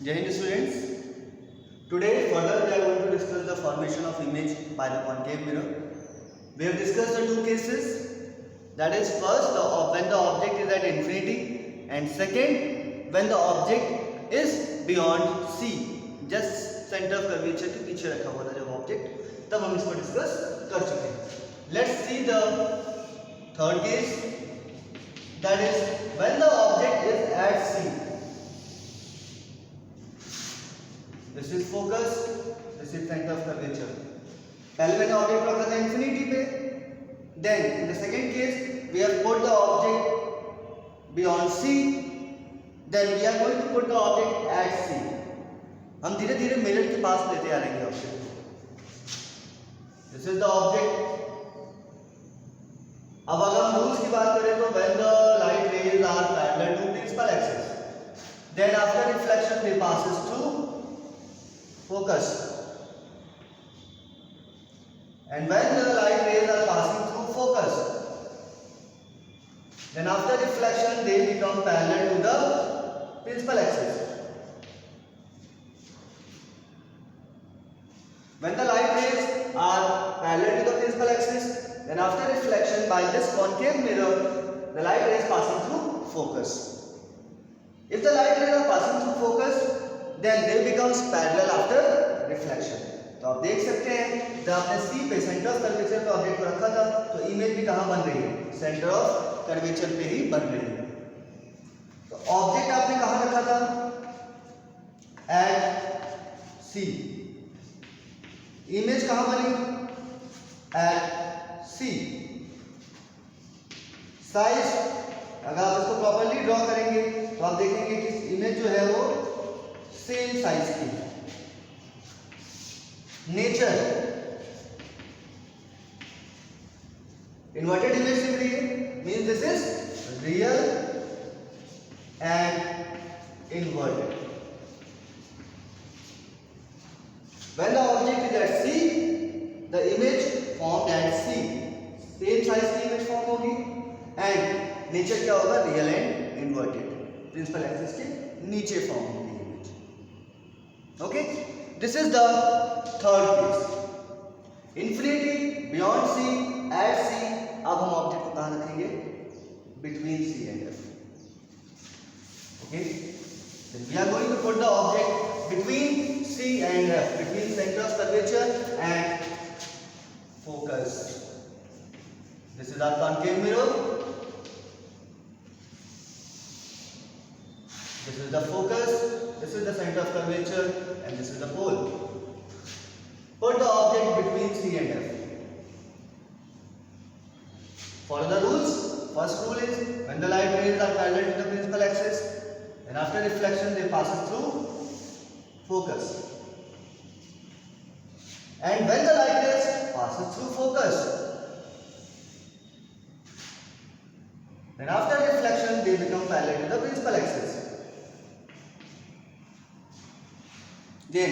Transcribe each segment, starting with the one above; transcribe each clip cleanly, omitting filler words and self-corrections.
Jai Hind students. Today further we are going to discuss the formation of image by the concave mirror. We have discussed the two cases, that is first when the object is at infinity and second when the object is beyond C, just center of curvature के पीछे रखा हुआ था जब object, तब हम इसको discuss कर चुके हैं. Let's see the third case, that is when the object is at C. This is focus, this is center of curvature. पहले मैंने ऑब्जेक्ट रखा था इंफिनिटी पे, then in the second case we have put the object beyond C, then we are going to put the object at C. हम धीरे धीरे mirror के पास लेते आ रहेंगे ऑब्जेक्ट को. This is the object. अब अगर हम रूल्स की बात करें तो when the light rays are parallel to principal axis, then after reflection they passes through focus, and when the light rays are passing through focus, then after reflection they become parallel to the principal axis. When the light rays are parallel to the principal axis, then after reflection by this concave mirror, the light rays passing through focus. If the light rays are passing through focus, then they becomes parallel after reflection. तो आप देख सकते हैं जब आपने C पे centre of curvature पे object को रखा था तो इमेज भी कहाँ बन रही है, सेंटर ऑफ कर्वेचर पे ही बन रही है. तो ऑब्जेक्ट आपने कहाँ रखा था, एट C. इमेज कहाँ बनी, एट C. साइज अगर आप इसको प्रॉपर्ली ड्रॉ करेंगे तो आप देखेंगे कि इमेज जो है वो सेम साइज की है. नेचर इन्वर्टेड इमेज दिख रही है, means this is real and inverted. When the object is at C, the image formed at C, same size की इमेज फॉर्म होगी एंड नेचर क्या होगा, real and inverted, principal axis के नीचे form होगी. Okay, this is the third case. Infinity, beyond C, at C. अब हम object को कहाँ रखेंगे, between C and F. Okay, then we are going to put the object between C and F, between center of curvature and focus. This is our concave mirror. This is the focus, this is the center of curvature, and this is the pole. Put the object between C and F. Follow the rules. First rule is when the light rays are parallel to the principal axis, and after reflection they pass through focus. And when the light rays passes through focus, then after reflection they become parallel to the principal axis. Then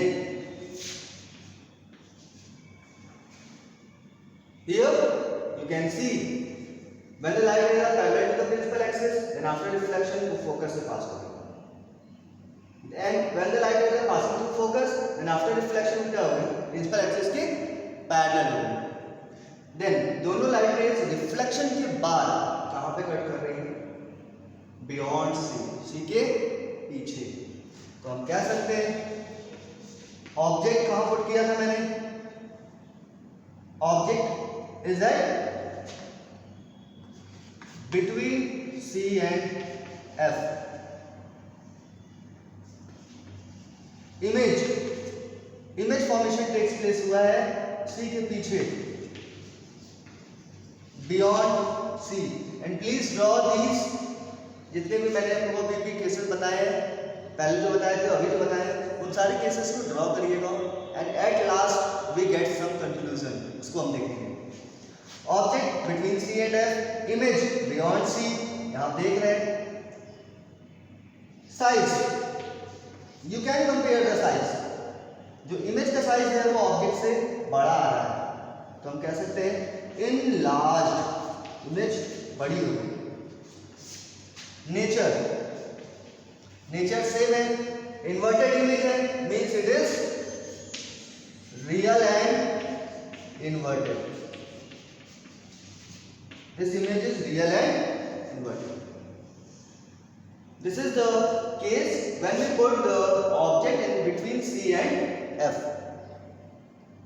here you can see when the light rays are parallel to the principal axis, then after reflection the focus will pass through. And when the light rays are passing through focus, then after reflection क्या होगी, principal axis के parallel होगी. Then दोनों light rays reflection के बाद कहाँ पे cut कर रही हैं, beyond C, C के पीछे. तो हम कह सकते हैं ऑब्जेक्ट कहां पुट किया था मैंने, object is at between C and F. Image formation takes place हुआ है C के पीछे, beyond C. And please draw these, जितने भी मैंने आपको बीपी केसेस बताए हैं, पहले जो बताए थे अभी जो बताए, उन सारे केसेस को ड्रॉ करिएगा and at last we get some conclusion, उसको हम देखेंगे. Object between C and F, image beyond C, यहां देख रहे हैं. Size, you can compare the size, जो इमेज का साइज है वो ऑब्जेक्ट से बड़ा आ रहा है तो हम कह सकते हैं इन लार्ज, इमेज बड़ी होगी. नेचर, नेचर सेम है, inverted it is real and inverted. This image is real and inverted. This is the case when we put the object in between C and F.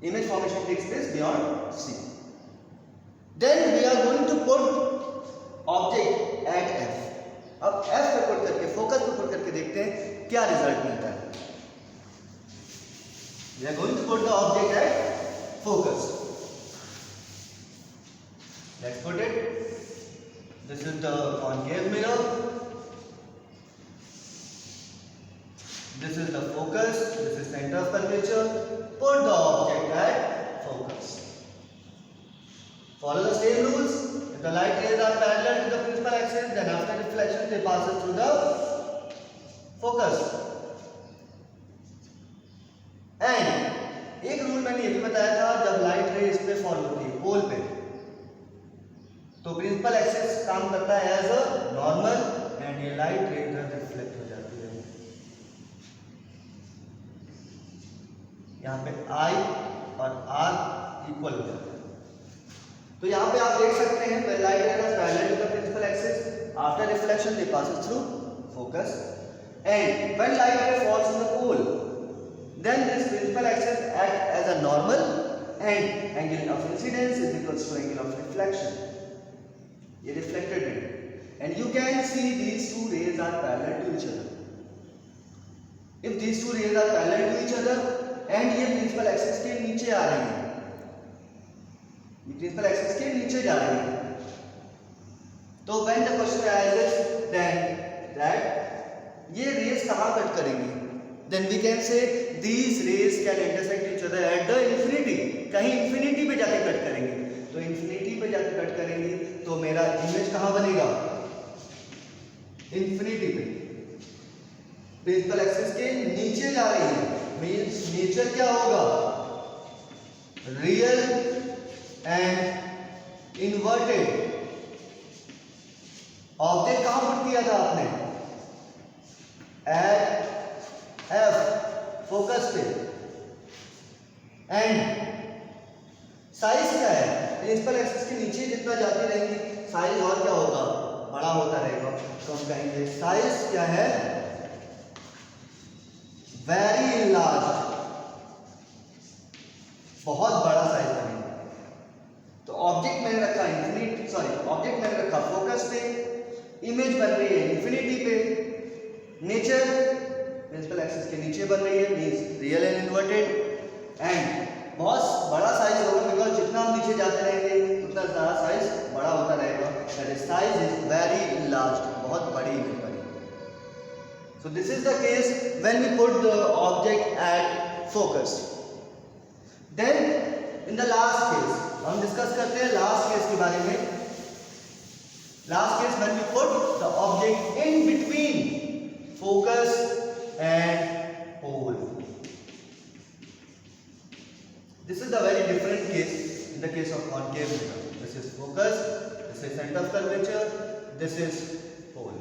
Image formation takes place beyond C. Then we are going to put object at F. अब F पे put करके, focus पे put करके देखते हैं क्या result मिलता है. We are going to put the object at focus. Let's put it. This is the concave mirror. This is the focus. This is center of curvature. Put the object at focus. Follow the same rules. If the light rays are parallel to the principal axis, then after reflection they pass through the focus. And एक rule मैंने ये भी बताया था, जब light रे इस पे फॉल होती है पोल पे, तो प्रिंसिपल एक्सिस काम करता है एज अ नॉर्मल एंड ये लाइट रे इधर रिफ्लेक्ट हो जाती है. यहाँ पे I और R इक्वल हो जाते हैं. तो यहाँ पे आप देख सकते हैं when light rays are parallel to the principal axis, after reflection they pass through focus, and when light ray falls on the pole, then this principal axis acts as a normal and angle of incidence is equals to angle of reflection. ये reflected ray, and you can see these two rays are parallel to each other. If these two rays are parallel to each other and ये principal axis के नीचे आ रही हैं, principal axis के नीचे जा रही है, तो when the question arises then that ये रेज कहाँ कट करेंगी, then we can say these rays can intersect each other at the infinity. कहीं infinity पे जाके कट करेंगे, तो infinity पे जाके कट करेंगी तो मेरा इमेज कहाँ बनेगा, infinity पे. प्रिंसिपल एक्सिस के नीचे जा रही है, मीन्स नेचर क्या होगा, रियल एंड इन्वर्टेड. ऑब्जेक्ट कहां पुट किया था आपने, एट एफ फोकस पे, एंड साइज क्या है, प्रिंसिपल एक्सिस के नीचे जितना जाती रहेंगी साइज और क्या होगा, बड़ा होता रहेगा. तो हम कहेंगे साइज क्या है, वेरी लार्ज, बहुत बड़ा साइज बनेगा. तो ऑब्जेक्ट मैंने रखा ऑब्जेक्ट मैंने रखा फोकस पे, इमेज बन रही है इंफिनिटी पे, नेचर प्रिंसिपल एक्सिस के नीचे बन रही है, means real and inverted, and बहुत बड़ा साइज होगा बिकॉज जितना हम नीचे जाते रहेंगे उतना ज़्यादा साइज बड़ा होता रहेगा. That is size is very large, बहुत बड़ी इमेज बनेगी. So this is the case when we put the object at focus. Then in the last case हम डिस्कस करते हैं लास्ट केस के बारे में. Last case when we put the object in between focus and pole. This is the very different case in the case of concave mirror. This is focus, this is centre of curvature, this is pole.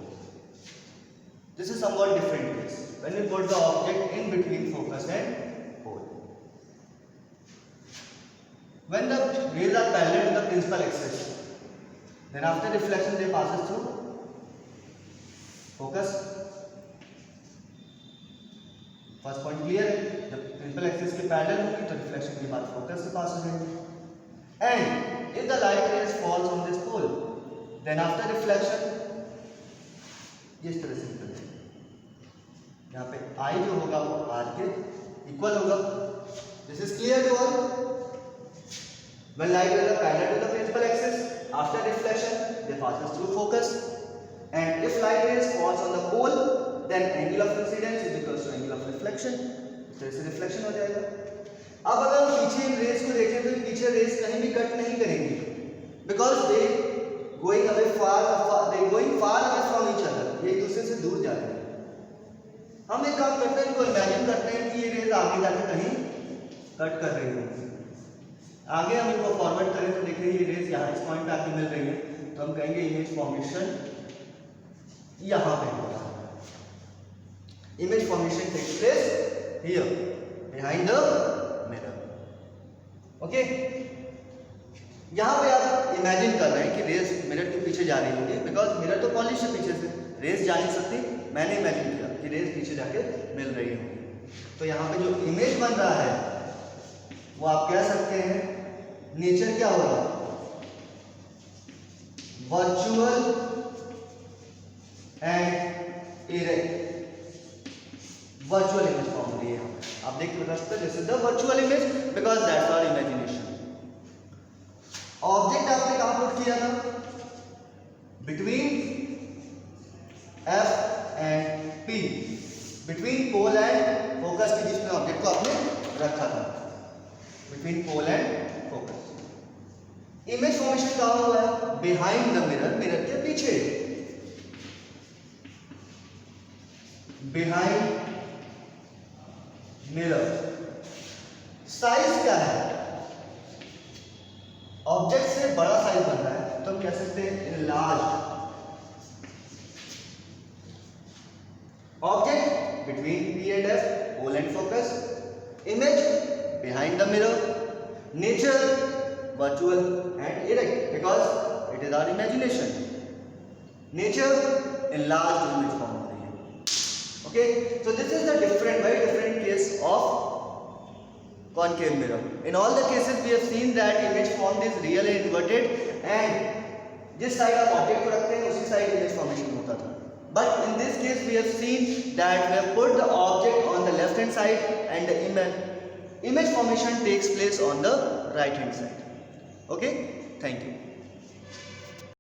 This is somewhat different case when we put the object in between focus and pole. When the rays are parallel to the principal axis, then after reflection they passes through focus. First point clear है, जब principal axis के parallel होगी तो reflection के बाद focus से pass हो जाएगी. And if the light rays falls on this pole, then after reflection इस तरह से निकल जाएगी. यहाँ पे I जो होगा वो R के इक्वल होगा. This is clear to all. When light rays are parallel to the principal axis, after reflection they passes through focus, and if light rays falls on the pole, then angle of incidence is equals to angle of reflection. इस तरह से reflection हो जाएगा. अब अगर हम पीछे in race को देखें तो पीछे रेस कहीं भी कट नहीं करेंगी, because they going away far away from each other. ये एक दूसरे से दूर जा रहे हैं. हम एक काम करते हैं, इनको इमेजिन करते हैं कि ये रेज आगे जाके कहीं कट कर रही है. आगे हम इनको फॉरवर्ड करें तो देखिए ये रेज यहाँ इस पॉइंट पे आके मिल रही है, तो हम कहेंगे इमेज फॉर्मेशन यहाँ पे हो रहा है. Image formation takes place here behind the mirror. Okay, यहाँ पे आप इमेजिन कर रहे हैं कि रेज मिरर के पीछे जा रही होगी, बिकॉज मिरर तो पॉलिश है पीछे से, रेज जा नहीं सकती. मैंने इमेजिन किया कि रेज पीछे जाके मिल रही होगी. तो यहाँ पे जो इमेज बन रहा है वो आप कह सकते हैं नेचर क्या हो रहा है, virtual and erect. Virtual image form हो रही है यहाँ पे. आप देख के बता सकते हैं this is the virtual image because that's our imagination. Object आपने कहां पुट किया था, between F and P, between pole and focus के बीच में ऑब्जेक्ट को आपने रखा था, between pole and focus. Image formation कहां हुआ है, बिहाइंड द मिरर, मिरर के पीछे, बिहाइंड मिरर. साइज क्या है, ऑब्जेक्ट से बड़ा साइज बन रहा है तो हम कह सकते हैं enlarged. Object between P and F, pole and focus. Image behind the mirror. Nature virtual and erect because it is our imagination. Nature enlarged image form हो रही है. Okay, so this is the different, very different case of concave mirror. In all the cases we have seen that image formed is really inverted and जिस side आप object को रखते हैं उसी side image formation होता था. But in this case we have seen that we have put the object on the left hand side and the image formation takes place on the right hand side. Okay, thank you.